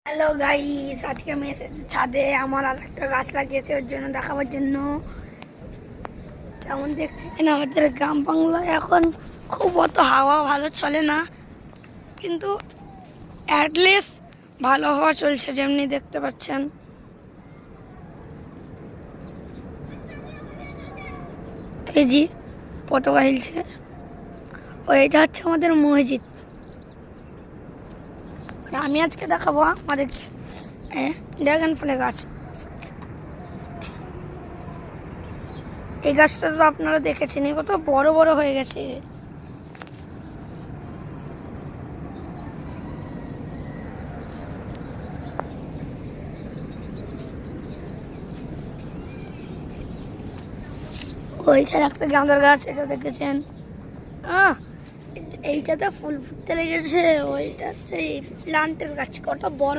Hello guys, আজকে আমি এসেছি ছাদে। আমার আর একটা গাছ লাগিয়েছে, ওর জন্য দেখাবার জন্য। কেমন দেখছেন আমাদের গ্রাম বাংলায় এখন খুব অত হাওয়া ভালো চলে না, কিন্তু অ্যাটলিস্ট ভালো হাওয়া চলছে, যেমনি দেখতে পাচ্ছেন। এই যে পতাকা হিলছে, এটা হচ্ছে আমাদের মসজিদ। আমি আজকে দেখাবো আমাদের ড্রাগন ফলের গাছ। এই গাছটা তো আপনারা দেখেছেন, কত বড় বড় হয়ে গেছে। ওইখানে একটা গাঁদার গাছ, এটা দেখেছেন। এইটাতে ফুল ফুটতে লেগেছে। ওইটা হচ্ছে প্লান্টের গাছ, কত বড়।